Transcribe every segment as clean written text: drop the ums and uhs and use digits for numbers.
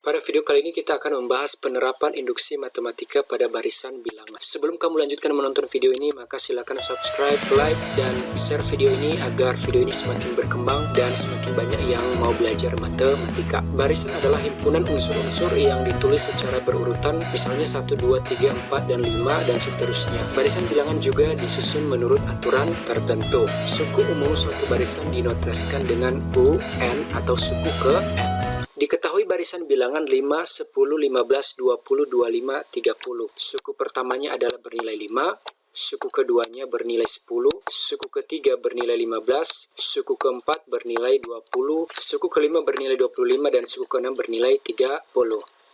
Pada video kali ini kita akan membahas penerapan induksi matematika pada barisan bilangan. Sebelum kamu lanjutkan menonton video ini, maka silakan subscribe, like, dan share video ini agar video ini semakin berkembang dan semakin banyak yang mau belajar matematika. Barisan adalah himpunan unsur-unsur yang ditulis secara berurutan, misalnya 1, 2, 3, 4, dan 5, dan seterusnya. Barisan bilangan juga disusun menurut aturan tertentu. Suku umum suatu barisan dinotasikan dengan U, N, atau suku ke N. Diketahui barisan bilangan 5, 10, 15, 20, 25, 30. Suku pertamanya adalah bernilai 5, suku keduanya bernilai 10, suku ketiga bernilai 15, suku keempat bernilai 20, suku kelima bernilai 25, dan suku keenam bernilai 30.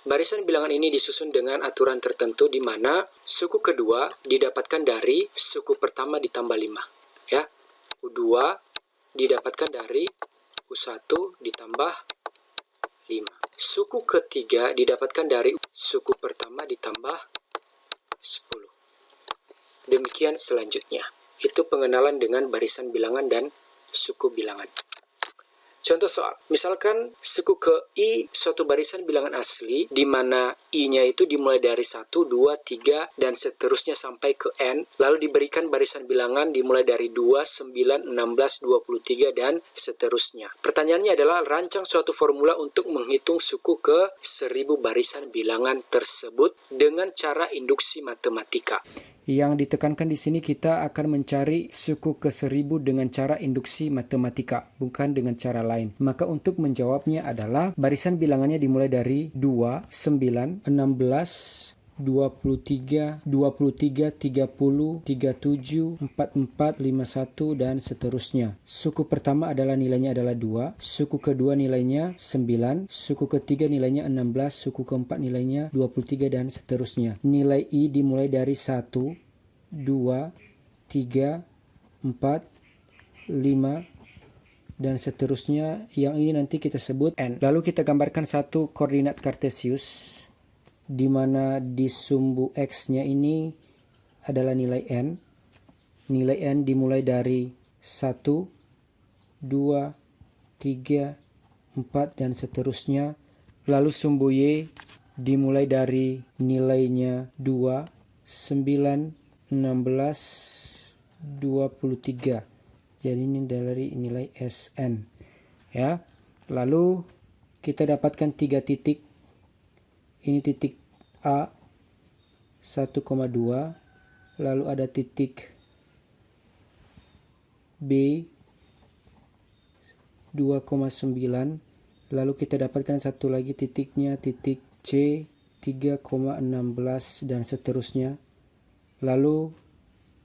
Barisan bilangan ini disusun dengan aturan tertentu di mana suku kedua didapatkan dari suku pertama ditambah 5. Ya. U2 didapatkan dari U1 ditambah 5. Suku ketiga didapatkan dari suku pertama ditambah 10. Demikian selanjutnya. Itu pengenalan dengan barisan bilangan dan suku bilangan. Contoh soal, misalkan suku ke I suatu barisan bilangan asli, di mana I-nya itu dimulai dari 1, 2, 3, dan seterusnya sampai ke N, lalu diberikan barisan bilangan dimulai dari 2, 9, 16, 23, dan seterusnya. Pertanyaannya adalah rancang suatu formula untuk menghitung suku ke 1000 barisan bilangan tersebut dengan cara induksi matematika. Yang ditekankan di sini kita akan mencari suku ke 1000 dengan cara induksi matematika, bukan dengan cara lain. Maka untuk menjawabnya adalah barisan bilangannya dimulai dari 2, 9, 16, 23, 30, 37, 44, 51, dan seterusnya. Suku pertama adalah nilainya adalah 2, suku kedua nilainya 9, suku ketiga nilainya 16, suku keempat nilainya 23, dan seterusnya. Nilai I dimulai dari 1, 2, 3, 4, 5, dan seterusnya. Yang ini nanti kita sebut N. Lalu kita gambarkan satu koordinat kartesius, di mana di sumbu X-nya ini adalah nilai N. Nilai N dimulai dari 1, 2, 3, 4, dan seterusnya. Lalu sumbu Y dimulai dari nilainya 2, 9, 16, 23. Jadi ini dari nilai Sn. Ya. Lalu kita dapatkan 3 titik. Ini titik A 1,2, lalu ada titik B 2,9, lalu kita dapatkan satu lagi titiknya, titik C 3,16, dan seterusnya. Lalu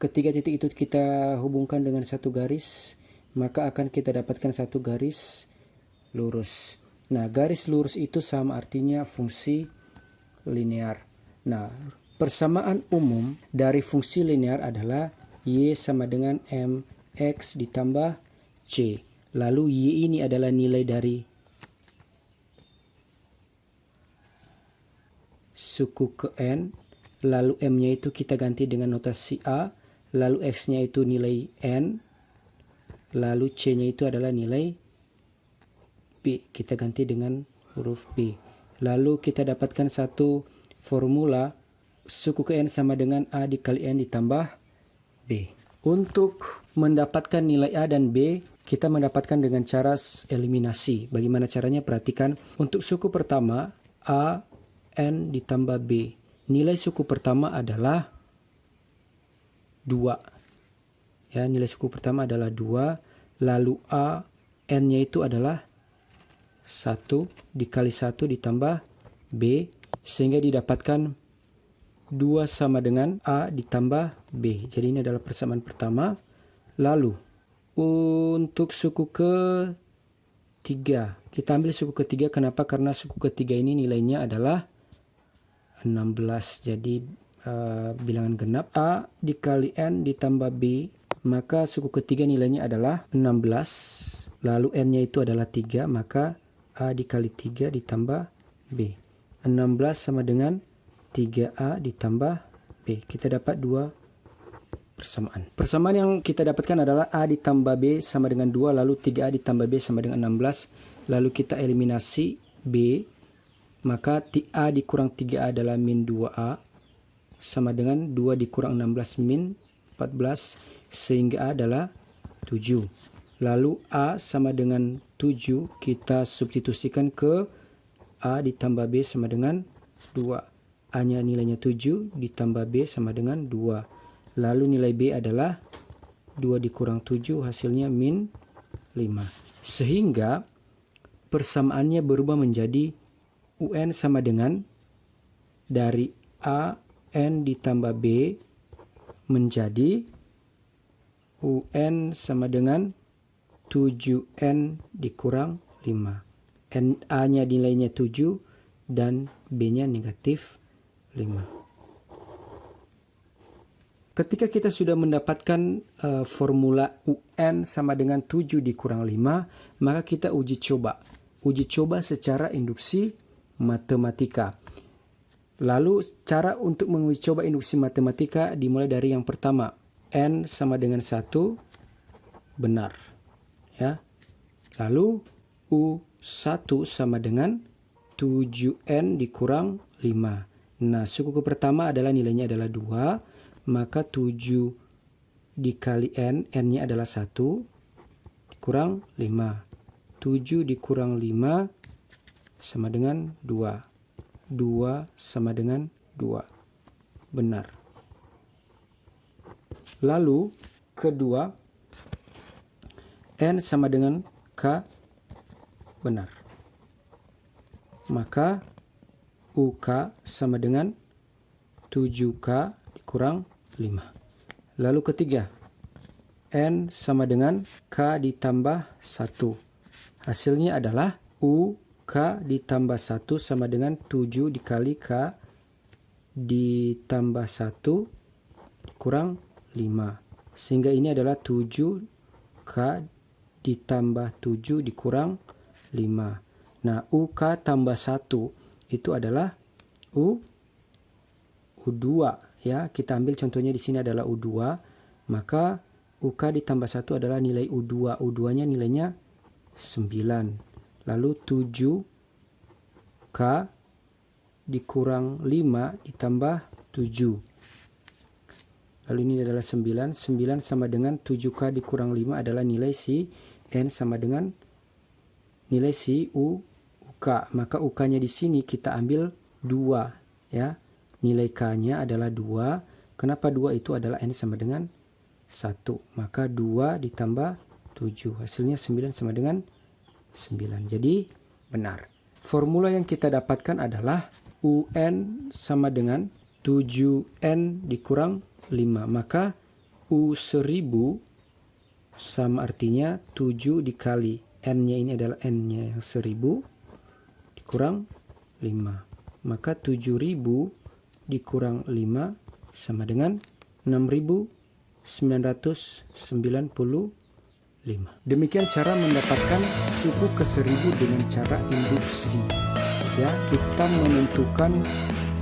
ketiga titik itu kita hubungkan dengan satu garis, maka akan kita dapatkan satu garis lurus. Nah, garis lurus itu sama artinya fungsi linear. Nah, persamaan umum dari fungsi linear adalah Y sama dengan MX ditambah C. Lalu Y ini adalah nilai dari suku ke N, lalu M-nya itu kita ganti dengan notasi A, lalu X-nya itu nilai N, lalu C-nya itu adalah nilai B, kita ganti dengan huruf B. Lalu kita dapatkan satu formula suku ke N sama dengan A dikali N ditambah B. Untuk mendapatkan nilai A dan B, kita mendapatkan dengan cara eliminasi. Bagaimana caranya? Perhatikan. Untuk suku pertama, A, N ditambah B. Nilai suku pertama adalah 2. Ya, nilai suku pertama adalah 2. Lalu A, N-nya itu adalah 1 dikali 1 ditambah B, sehingga didapatkan 2 sama dengan A ditambah B. Jadi ini adalah persamaan pertama. Lalu untuk suku ketiga, kita ambil suku ketiga. Kenapa? Karena suku ketiga ini nilainya adalah 16. Jadi bilangan genap. A dikali N ditambah B, maka suku ketiga nilainya adalah 16. Lalu N-nya itu adalah 3, maka A dikali 3 ditambah B. 16 sama dengan 3A ditambah B. Kita dapat 2 persamaan. Persamaan yang kita dapatkan adalah A ditambah B sama dengan 2, lalu 3A ditambah B sama dengan 16. Lalu kita eliminasi B. maka A dikurang 3A adalah min 2A, sama dengan 2 dikurang 16 min 14, sehingga A adalah 7. Lalu A sama dengan 7, kita substitusikan ke A ditambah B sama dengan 2. A-nya nilainya 7, ditambah B sama dengan 2. Lalu nilai B adalah 2 dikurang 7, hasilnya min 5. Sehingga persamaannya berubah menjadi UN sama dengan dari A, N ditambah B menjadi UN sama dengan 7N dikurang 5. A-nya nilainya 7 dan B-nya negatif 5. Ketika kita sudah mendapatkan formula UN sama dengan 7 dikurang 5, maka kita uji coba. Uji coba secara induksi matematika. Lalu cara untuk menguji coba induksi matematika dimulai dari yang pertama. N sama dengan 1, benar. Ya. Lalu U1 sama dengan 7N dikurang 5. Nah, suku pertama adalah nilainya adalah 2, maka 7 dikali N, N-nya adalah 1, dikurang 5. 7 dikurang 5 sama dengan 2. 2 sama dengan 2. Benar. Lalu, kedua, N sama dengan K, benar. Maka, UK sama dengan 7K dikurang 5. Lalu ketiga, N sama dengan K ditambah 1. Hasilnya adalah UK ditambah 1 sama dengan 7 dikali K ditambah 1 dikurang 5. Sehingga ini adalah 7K ditambah 7 dikurang 5. Nah, UK tambah 1 itu adalah U2. Ya, kita ambil contohnya di sini adalah U2. Maka UK ditambah 1 adalah nilai U2. U2-nya nilainya 9. Lalu 7K dikurang 5 ditambah 7. Lalu ini adalah 9. 9 sama dengan 7K dikurang 5 adalah nilai si N sama dengan nilai si UK. Maka UK-nya di sini kita ambil 2. Ya. Nilai K-nya adalah 2. Kenapa 2 itu adalah N sama dengan 1. Maka 2 ditambah 7. Hasilnya 9 sama dengan 9. Jadi benar. Formula yang kita dapatkan adalah UN sama dengan 7N dikurang 5. Maka U1000 sama artinya 7 dikali N-nya ini adalah N-nya yang 1000 dikurang 5. Maka 7000 dikurang 5 sama dengan 6995. Demikian cara mendapatkan suku ke 1000 dengan cara induksi. Ya, kita menentukan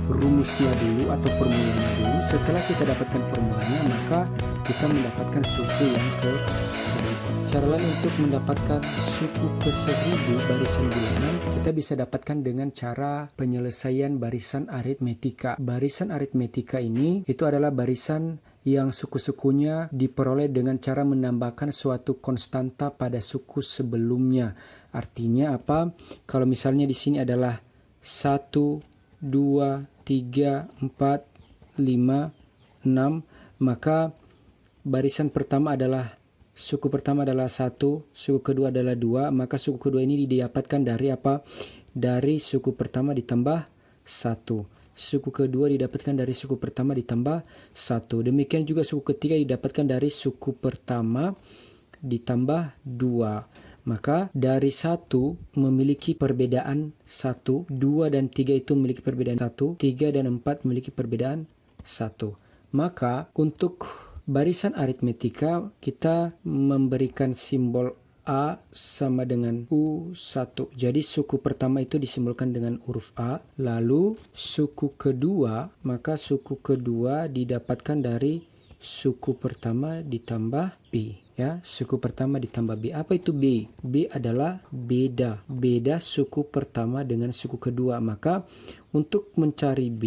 rumusnya dulu atau formulanya dulu. Setelah kita dapatkan formulanya, maka kita mendapatkan suku yang ke 1000. Cara lain untuk mendapatkan suku ke 1000 barisan bilangan, kita bisa dapatkan dengan cara penyelesaian barisan aritmetika. Barisan aritmetika ini itu adalah barisan yang suku-sukunya diperoleh dengan cara menambahkan suatu konstanta pada suku sebelumnya. Artinya apa? Kalau misalnya di sini adalah 1, 2, 3, 4, 5, 6, maka barisan pertama adalah suku pertama adalah 1, suku kedua adalah 2, maka suku kedua ini didapatkan dari apa? Dari suku pertama ditambah 1. Suku kedua didapatkan dari suku pertama ditambah 1. Demikian juga suku ketiga didapatkan dari suku pertama ditambah 2. Maka dari 1 memiliki perbedaan 1, 2 dan 3 itu memiliki perbedaan 1, 3 dan 4 memiliki perbedaan 1. Maka untuk barisan aritmetika kita memberikan simbol A sama dengan U1. Jadi suku pertama itu disimbolkan dengan huruf A. Lalu suku kedua, maka suku kedua didapatkan dari suku pertama ditambah B. Ya, suku pertama ditambah B. Apa itu B? B adalah beda. Beda suku pertama dengan suku kedua. Maka untuk mencari B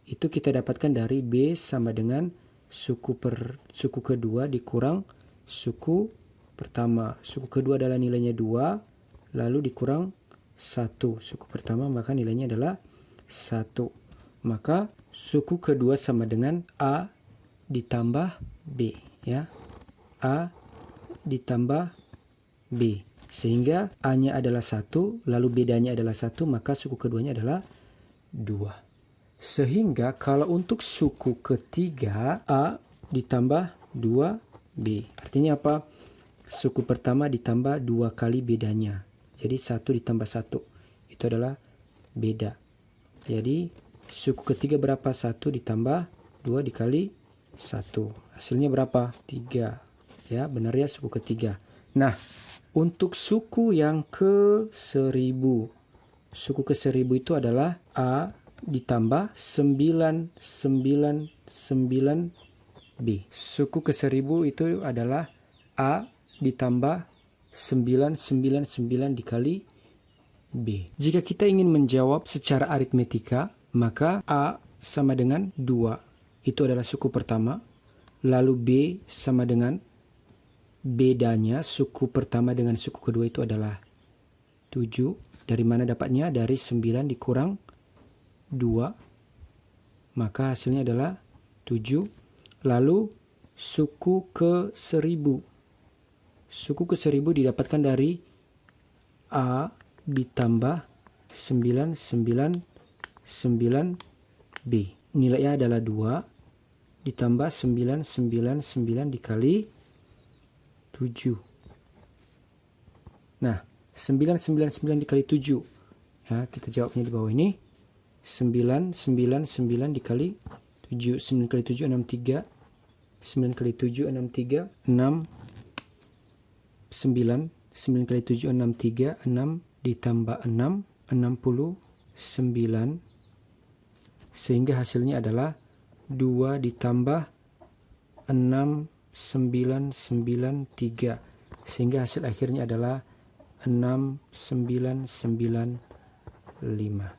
itu kita dapatkan dari B sama dengan suku kedua dikurang suku pertama. Suku kedua adalah nilainya 2, lalu dikurang 1. Suku pertama maka nilainya adalah 1. Maka suku kedua sama dengan A ditambah B, ya. A ditambah B. Sehingga A-nya adalah 1, lalu bedanya adalah 1, maka suku keduanya adalah 2. Sehingga kalau untuk suku ketiga, A ditambah 2B. Artinya apa? Suku pertama ditambah 2 kali bedanya. Jadi 1 ditambah 1. Itu adalah beda. Jadi suku ketiga berapa? 1 ditambah 2 dikali 1. Hasilnya berapa? 3. Ya, benar ya, suku ketiga. Nah, untuk suku yang ke-1000. Suku ke-1000 itu adalah A ditambah 999B. Suku ke-1000 itu adalah A ditambah 999 dikali B. Jika kita ingin menjawab secara aritmetika, maka A sama dengan 2. Itu adalah suku pertama. Lalu B sama dengan bedanya suku pertama dengan suku kedua itu adalah 7. Dari mana dapatnya? Dari 9 dikurang 2. Maka hasilnya adalah 7. Lalu suku ke-1000. Suku ke-1000 didapatkan dari A ditambah 999B. Nilainya adalah 2 ditambah 999 dikali 7. Nah, 999 dikali 7. Ya, kita jawabnya di bawah ini. 999 dikali 7. 9 kali 7, 63. 9 kali 7, 63. 6. 9. 9 kali 7, 63. 6 ditambah 6. 69. Sehingga hasilnya adalah 2 ditambah 6993. Sehingga hasil akhirnya adalah 6995.